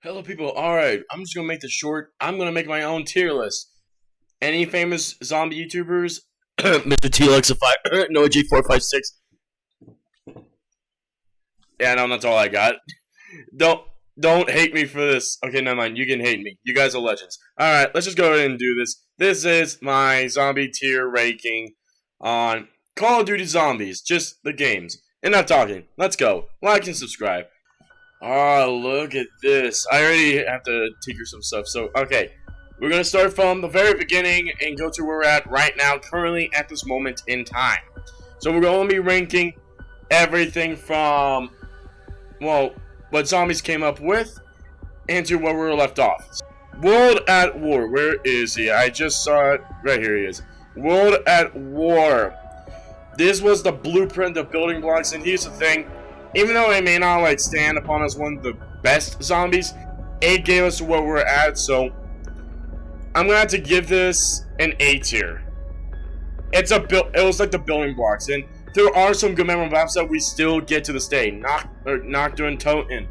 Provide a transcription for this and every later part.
Hello, people. Alright, I'm just gonna make this short. I'm gonna make my own tier list. Any famous zombie YouTubers? Mr. TLX5, no G456. Yeah, no, that's all I got. Don't hate me for this. Okay, never mind. You can hate me. You guys are legends. Alright, let's just go ahead and do this. This is my zombie tier ranking on Call of Duty Zombies. Just the games. And not talking. Let's go. Like and subscribe. Oh, look at this. I already have to tinker some stuff. So, okay. We're going to start from the very beginning and go to where we're at right now, currently at this moment in time. So, we're going to be ranking everything from, well, what zombies came up with and to where we were left off. World at War. Where is he? I just saw it. Right here he is. World at War. This was the blueprint of building blocks, and here's the thing. Even though it may not like stand upon as one of the best zombies, it gave us where we're at, so I'm gonna have to give this an A tier. It was like the building blocks, and there are some good memorable maps that we still get to this day. Nocturne Toten,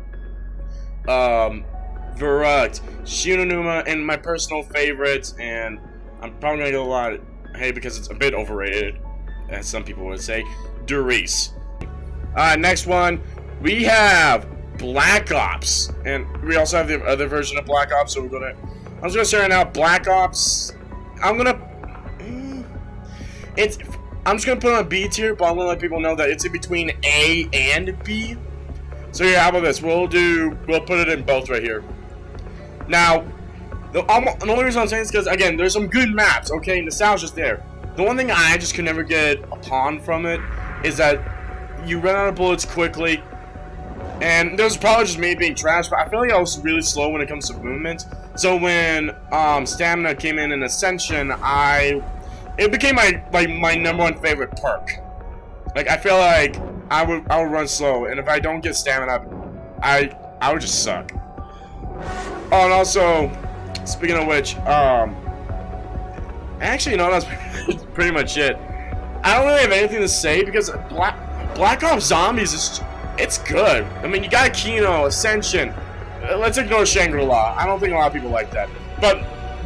Verrucht, Shinonuma, and my personal favorites, and I'm probably gonna get a lot of hate because it's a bit overrated, as some people would say, Doris. Next one, we have Black Ops, and we also have the other version of Black Ops. So I'm just gonna say right now, Black Ops. I'm just gonna put it on B tier, but I'm gonna let people know that it's in between A and B. So yeah, how about this? We'll put it in both right here. Now, the only reason I'm saying this is because again, there's some good maps. Okay, nostalgia's there. The one thing I just could never get upon from it is that you run out of bullets quickly, and there's probably just me being trash, but I feel like I was really slow when it comes to movement. So when stamina came in Ascension, it became my number one favorite perk. Like I feel like I would run slow, and if I don't get stamina, I would just suck. Oh, and also, speaking of which, actually, no, that's pretty much it. I don't really have anything to say because Black Ops Zombies it's good. I mean, you got Kino, Ascension. Let's ignore Shangri-La. I don't think a lot of people like that. But,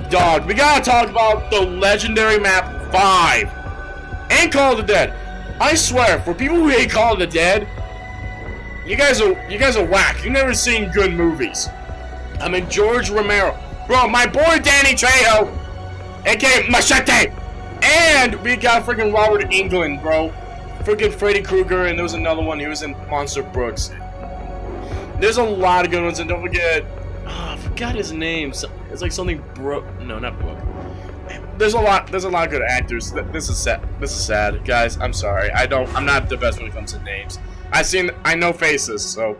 dog, we gotta talk about the legendary map 5 and Call of the Dead. I swear, for people who hate Call of the Dead, you guys are whack. You've never seen good movies. I mean, George Romero, bro, my boy Danny Trejo, aka Machete, and we got freaking Robert Englund, bro. Freaking Freddy Krueger, and there was another one. He was in Monster Brooks. There's a lot of good ones, and don't forget. Oh, I forgot his name. It's like something No, not Brooke. There's a lot of good actors. This is sad, guys. I'm sorry. I'm not the best when it comes to names. I know faces. So,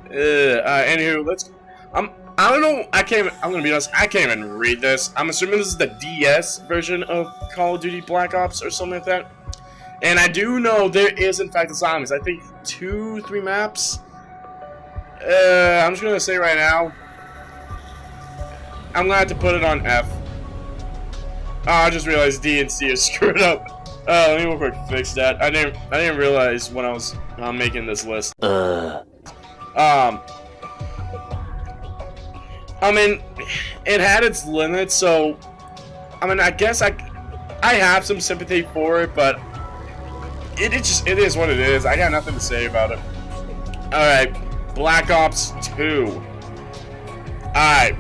anywho, I don't know. I'm gonna be honest. I can't even read this. I'm assuming this is the DS version of Call of Duty Black Ops or something like that. And I do know there is, in fact, the zombies. I think 2-3 maps. I'm just going to say right now, I'm going to have to put it on F. Oh, I just realized D and C is screwed up. Let me real quick fix that. I didn't realize when I was making this list. I mean, it had its limits, so I mean, I guess I have some sympathy for it, but it is what it is. I got nothing to say about it. Alright, Black Ops 2. Alright.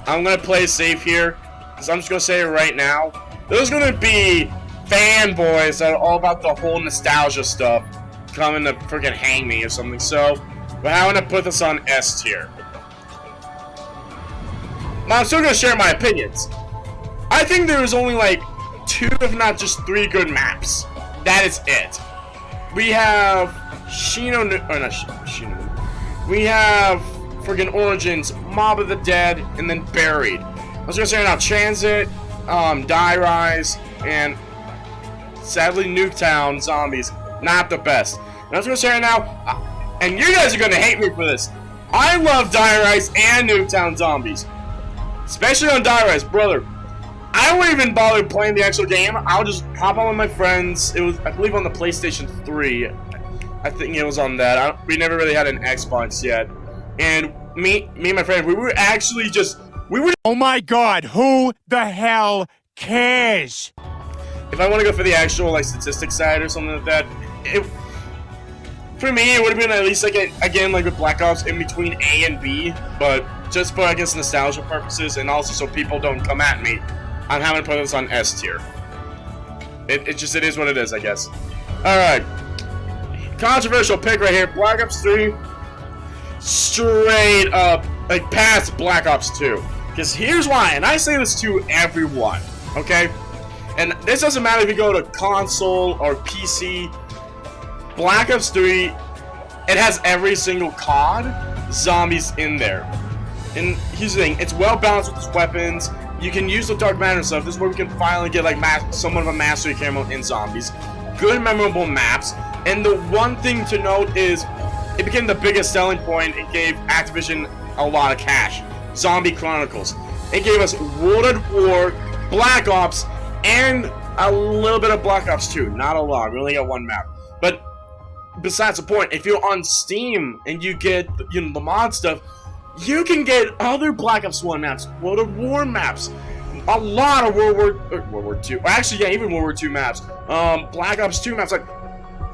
I'm gonna play safe here, because I'm just gonna say it right now. There's gonna be fanboys that are all about the whole nostalgia stuff coming to freaking hang me or something, so I'm gonna put this on S tier. But I'm still gonna share my opinions. I think there is only like 2, if not just 3 good maps. That is it. We have We have friggin' Origins, Mob of the Dead, and then Buried. I was gonna say right now, Transit, Die Rise, and sadly Nuketown Zombies. Not the best. And I was gonna say right now, and you guys are gonna hate me for this. I love Die Rise and Nuketown Zombies. Especially on Die Rise, brother. I won't even bother playing the actual game. I'll just hop on with my friends. It was, I believe, on the PlayStation 3. I think it was on that. We never really had an Xbox yet. And me and my friend, we were actually just, Oh my god, who the hell cares? if I want to go for the actual, like, statistics side or something like that, for me, it would have been at least, like, again, like with Black Ops, in between A and B, but just for, I guess, nostalgia purposes, and also so people don't come at me, I'm having to put this on S tier. It is what it is, I guess. Alright. Controversial pick right here, Black Ops 3, straight up, like, past Black Ops 2. Because here's why, and I say this to everyone, okay? And this doesn't matter if you go to console or PC, Black Ops 3, it has every single COD zombies in there. And here's the thing, it's well balanced with its weapons. You can use the dark matter and stuff. This is where we can finally get like somewhat of a mastery camo in zombies. Good memorable maps. And the one thing to note is it became the biggest selling point. It gave Activision a lot of cash. Zombie Chronicles. It gave us World at War, Black Ops, and a little bit of Black Ops 2. Not a lot. We only got one map. But besides the point, if you're on Steam and you get, you know, the mod stuff, you can get other Black Ops 1 maps, World of War maps, a lot of World War 2. Actually, yeah, even World War 2 maps. Black Ops 2 maps. Like,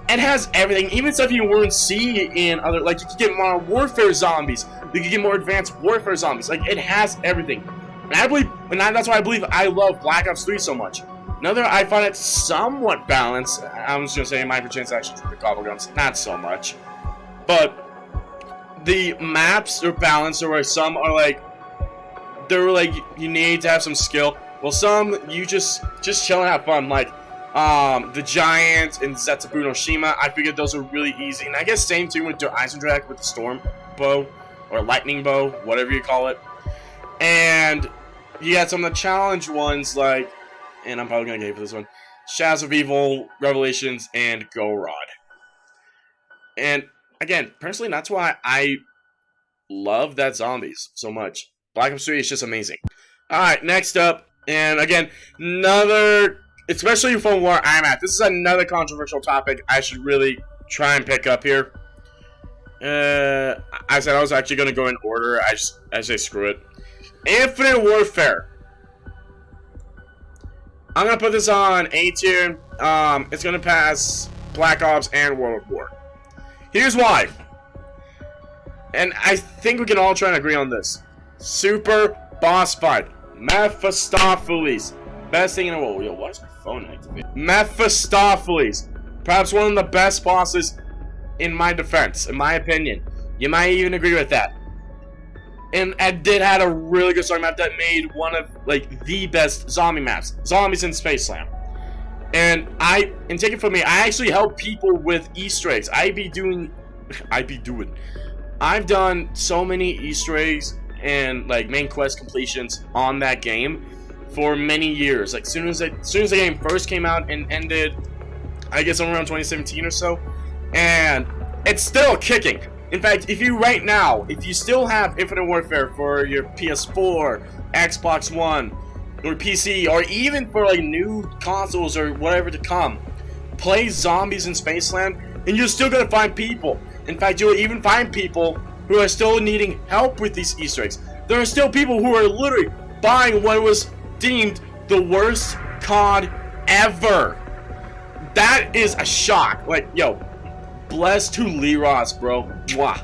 it has everything, even stuff you wouldn't see in other. Like, you could get Modern Warfare zombies. You could get more Advanced Warfare zombies. Like, it has everything. And I believe, that's why I believe I love Black Ops 3 so much. Another, I find it somewhat balanced. I'm just gonna say, in my chance actually for the gobble guns, not so much. But the maps are balanced, or some are like, they're like, you need to have some skill. Well, some you just chill and have fun, like the Giant and Zetsubu no Shima. I figured those are really easy, and I guess same too with the Eisendrache with the Storm Bow or Lightning Bow, whatever you call it. And you got some of the challenge ones like, and I'm probably gonna get for this one, Shadows of Evil, Revelations, and Go Rod. And again, personally, that's why I love that zombies so much. Black Ops 3 is just amazing. Alright, next up, and again, another, especially from where I'm at, this is another controversial topic I should really try and pick up here. I said I was actually going to go in order. I say screw it. Infinite Warfare. I'm going to put this on A tier. It's going to pass Black Ops and World of War. Here's why. And I think we can all try and agree on this. Super boss fight. Mephistopheles. Best thing in the world. Yo, why is my phone activated? Mephistopheles. Perhaps one of the best bosses in my defense, in my opinion. You might even agree with that. And it did have a really good story map that made one of, like, the best zombie maps. Zombies in Space Slam. And take it from me, I actually help people with Easter eggs. I've done so many Easter eggs and, like, main quest completions on that game for many years. Like, as soon as the game first came out and ended, I guess around 2017 or so, and it's still kicking. In fact, if you still have Infinite Warfare for your PS4, Xbox One, or PC, or even for like new consoles or whatever to come, play Zombies in Spaceland, and you're still gonna find people. In fact, you'll even find people who are still needing help with these Easter eggs. There are still people who are literally buying what was deemed the worst COD ever. That is a shock. Like, yo, bless to Liros, bro. Mwah.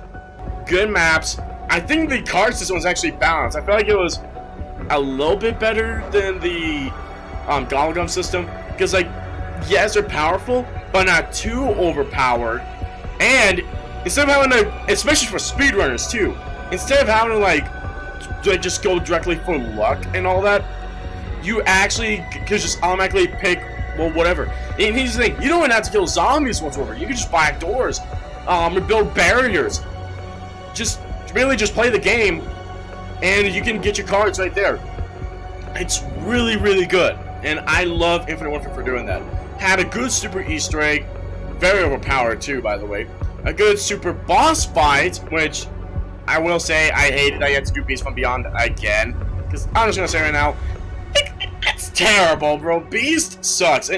Good maps. I think the card system was actually balanced. I feel like it was a little bit better than the Gobblegum system. Because, like, yes, they're powerful, but not too overpowered. And instead of having to, especially for speedrunners too, instead of having to, like just go directly for luck and all that, you actually could just automatically pick, well, whatever. And here's the thing, you don't even have to kill zombies whatsoever. You can just back doors, build barriers. Just play the game, and you can get your cards right there. It's really, really good, and I love Infinite Warfare for doing that. Had a good super Easter egg, very overpowered too, by the way. A good super boss fight, which I will say I hated. I had to do Beast from Beyond again, because I'm just gonna say right now, it's terrible, bro. Beast sucks.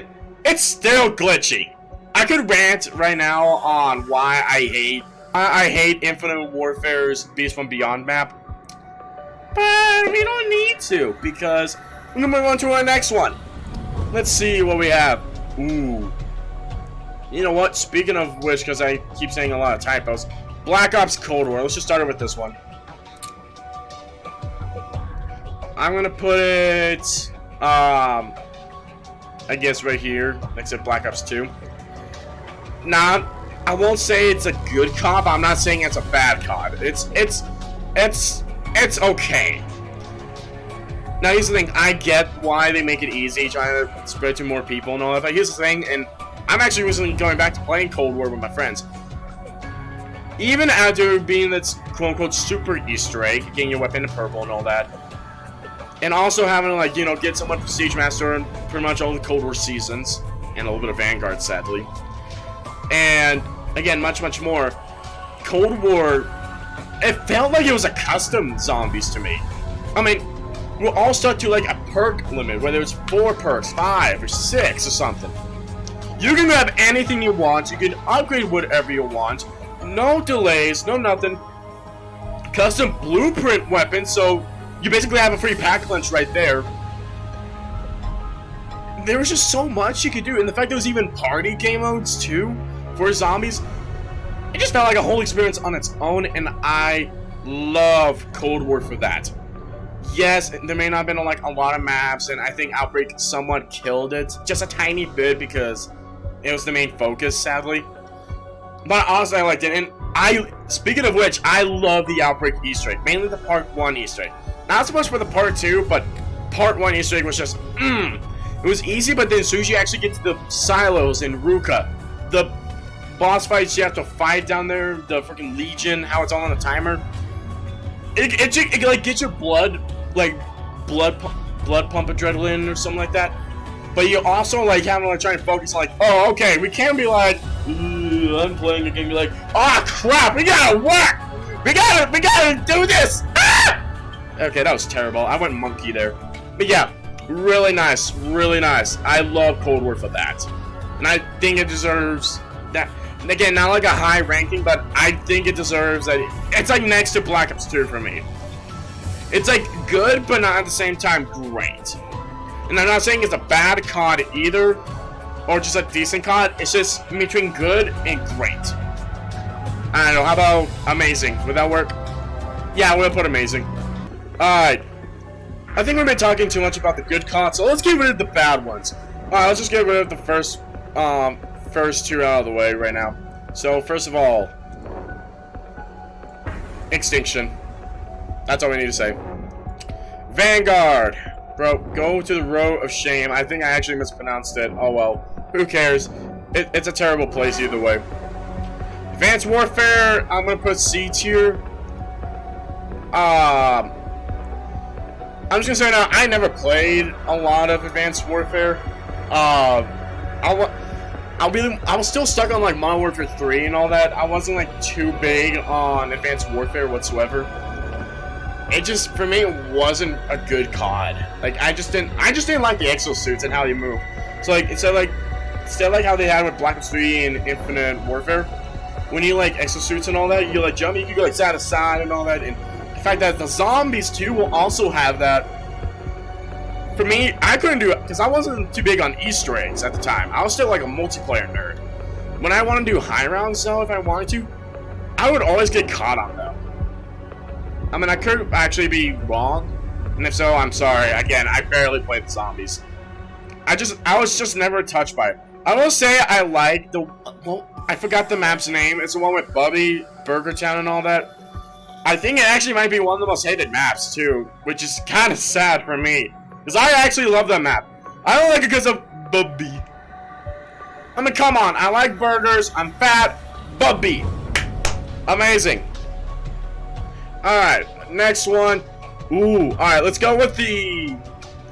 It's still glitchy. I could rant right now on why I hate I hate Infinite Warfare's Beast from Beyond map. But we don't need to, because we're gonna move on to our next one. Let's see what we have. Ooh. You know what? Speaking of which, because I keep saying a lot of typos, Black Ops Cold War. Let's just start it with this one. I'm gonna put it, I guess right here, next to Black Ops 2. Now, I won't say it's a good COD, but I'm not saying it's a bad COD. It's okay. Now, here's the thing. I get why they make it easy, trying to spread to more people and all that. But here's the thing, and I'm actually recently going back to playing Cold War with my friends. Even after being this quote-unquote super Easter egg, getting your weapon in purple and all that, and also having to, like, you know, get someone Prestige Master in pretty much all the Cold War seasons, and a little bit of Vanguard, sadly. And, again, much, much more. Cold War, it felt like it was a custom zombies to me. I mean, we're all stuck to, like, a perk limit, whether it's 4 perks, 5, or 6, or something. You can grab anything you want, you can upgrade whatever you want, no delays, no nothing. Custom blueprint weapons, so you basically have a free pack lunch right there. There was just so much you could do, and the fact there was even party game modes too for zombies, it just felt like a whole experience on its own, and I love Cold War for that. Yes, there may not have been like a lot of maps, and I think Outbreak somewhat killed it, just a tiny bit because it was the main focus, sadly. But honestly, I liked it, and speaking of which, I love the Outbreak Easter egg, mainly the Part 1 Easter egg. Not so much for the Part 2, but Part 1 Easter egg was just, It was easy, but then as soon as you actually get to the silos in Ruka, the boss fights you have to fight down there, the freaking Legion, how it's all on a timer, it like gets your blood, like, blood pump adrenaline or something like that. But you also, like, having to, like, try and focus on, like, oh, okay, we can't be like, I'm playing a game, be like, ah, crap, we gotta work! We gotta do this! Ah! Okay, that was terrible. I went monkey there. But yeah, really nice, really nice. I love Cold War for that. And I think it deserves that. And again, not like a high ranking, but I think it deserves that. It's like next to Black Ops 2 for me. It's like good, but not at the same time great. And I'm not saying it's a bad COD either, or just a decent COD. It's just between good and great. I don't know, how about amazing? Would that work? Yeah, I'm gonna put amazing. Alright. I think we've been talking too much about the good COD, so let's get rid of the bad ones. Alright, let's just get rid of the first two out of the way right now. So, first of all, Extinction. That's all we need to say. Vanguard. Bro, go to the row of shame. I think I actually mispronounced it. Oh well. Who cares? It's a terrible place either way. Advanced Warfare, I'm gonna put C tier. I'm just gonna say now, I never played a lot of Advanced Warfare. I was still stuck on like Modern Warfare 3 and all that. I wasn't like too big on Advanced Warfare whatsoever. It just, for me, it wasn't a good COD. Like, I just didn't like the exosuits and how they move. So like, instead like how they had with Black Ops 3 and Infinite Warfare, when you like exosuits and all that, you like jump, you can go like side to side and all that. And the fact that the zombies too will also have that. For me, I couldn't do it because I wasn't too big on Easter eggs at the time. I was still like a multiplayer nerd. When I want to do high rounds though, if I wanted to, I would always get caught on them. I mean, I could actually be wrong, and if so, I'm sorry. Again, I barely played the zombies. I was just never touched by it. I will say I like the, well, I forgot the map's name. It's the one with Bubby, Burger Town, and all that. I think it actually might be one of the most hated maps too, which is kind of sad for me, because I actually love that map. I don't like it because of Bubby. I mean, come on, I like burgers, I'm fat, Bubby. Amazing. Alright, next one. Ooh, alright, let's go with the,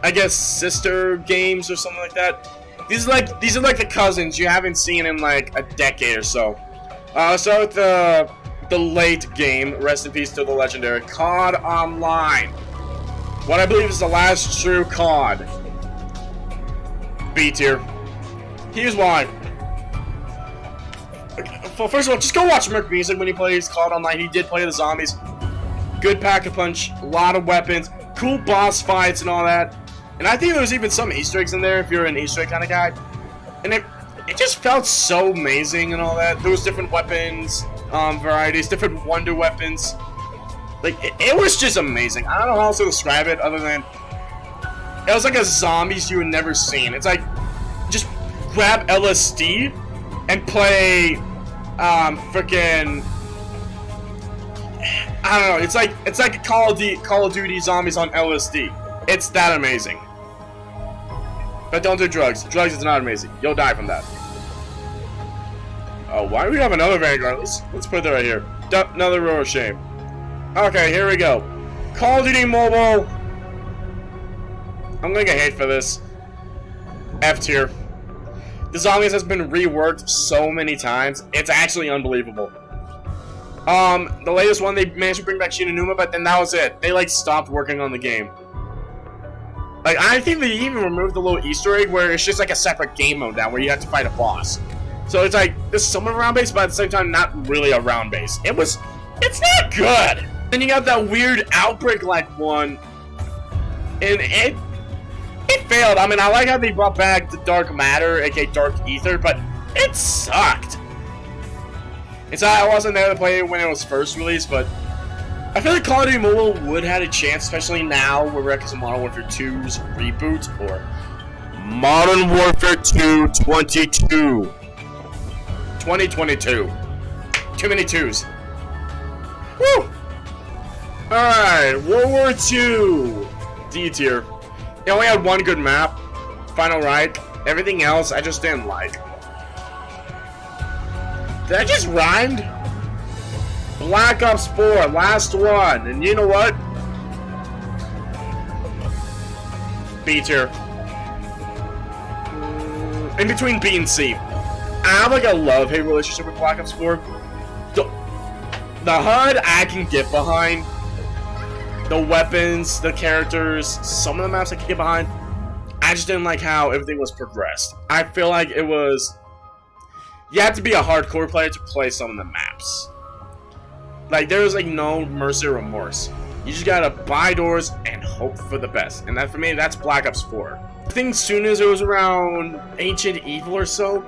I guess, sister games or something like that. These are like the cousins you haven't seen in like a decade or so. Let's start with the late game. Rest in peace to the legendary COD Online. What I believe is the last true COD. B tier. Here's why. well, first of all, just go watch Merc Music when he plays Cloud Online. He did play the zombies. Good pack-a-punch, a lot of weapons, cool boss fights and all that. And I think there was even some Easter eggs in there if you're an Easter egg kind of guy. And it just felt so amazing and all that. There was different weapons, varieties, different wonder weapons. Like, it was just amazing. I don't know how else to describe it other than it was like a zombies you had never seen. It's like, just grab LSD and play, frickin', I don't know, it's like Call of Duty zombies on LSD. It's that amazing. But don't do drugs. Drugs is not amazing. You'll die from that. Oh, why do we have another Vanguard? Let's put that right here. Another row of shame. Okay, here we go. Call of Duty Mobile. I'm gonna get hate for this. F tier. The zombies has been reworked so many times. It's actually unbelievable. The latest one, they managed to bring back Shinonuma, but then that was it. They, like, stopped working on the game. Like, I think they even removed the little Easter egg where it's just, like, a separate game mode now where you have to fight a boss. So it's, like, it's somewhat round-based, but at the same time, not really a round-based. It's not good! Then you got that weird Outbreak-like one, and it failed. I mean, I like how they brought back the Dark Matter, aka Dark Ether, but it sucked. It's I wasn't there to play it when it was first released, but I feel like Call of Duty Mobile would have had a chance, especially now we're ready for Modern Warfare 2's reboot, or Modern Warfare 2 2022. Too many twos. Woo! Alright, World War II. D tier. They only had one good map, Final Reich. Everything else I just didn't like. That just rhymed? Black Ops 4, last one. And you know what? B tier. In between B and C. I have like a love-hate relationship with Black Ops 4. The HUD I can get behind. The weapons, the characters, some of the maps I can get behind. I just didn't like how everything was progressed. I feel like it was... You have to be a hardcore player to play some of the maps. Like, there was like no mercy or remorse. You just gotta buy doors and hope for the best. And that, for me, that's Black Ops 4. I think as soon as it was around Ancient Evil or so,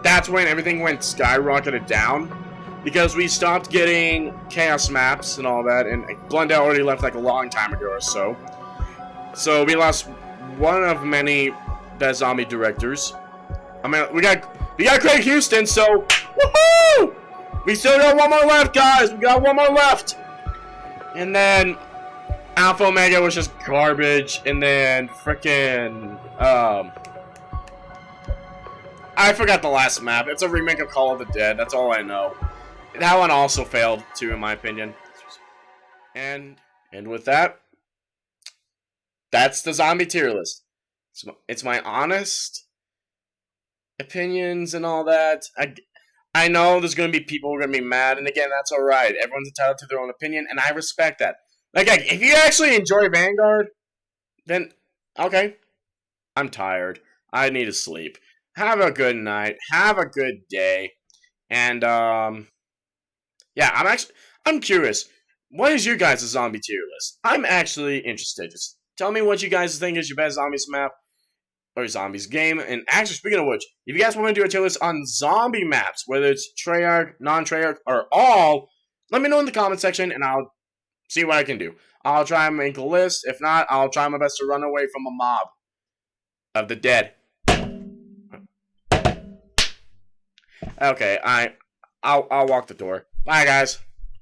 that's when everything went skyrocketed down. Because we stopped getting Chaos maps and all that, and Blundell already left like a long time ago or so. So we lost one of many best zombie directors. I mean, we got Craig Houston, so woohoo! We still got one more left, guys. We got one more left. And then Alpha Omega was just garbage, and then frickin' I forgot the last map. It's a remake of Call of the Dead. That's all I know. That one also failed, too, in my opinion. And with that, that's the zombie tier list. It's my honest opinions and all that. I know there's going to be people who are going to be mad, and again, that's alright. Everyone's entitled to their own opinion, and I respect that. Like, if you actually enjoy Vanguard, then, okay. I'm tired. I need to sleep. Have a good night. Have a good day. And, yeah, I'm curious. What is your guys' zombie tier list? I'm actually interested. Just tell me what you guys think is your best zombies map or zombies game. And actually, speaking of which, if you guys want to do a tier list on zombie maps, whether it's Treyarch, non-Treyarch, or all, let me know in the comment section and I'll see what I can do. I'll try and make a list. If not, I'll try my best to run away from a mob of the dead. Okay, I'll walk the door. Bye, guys.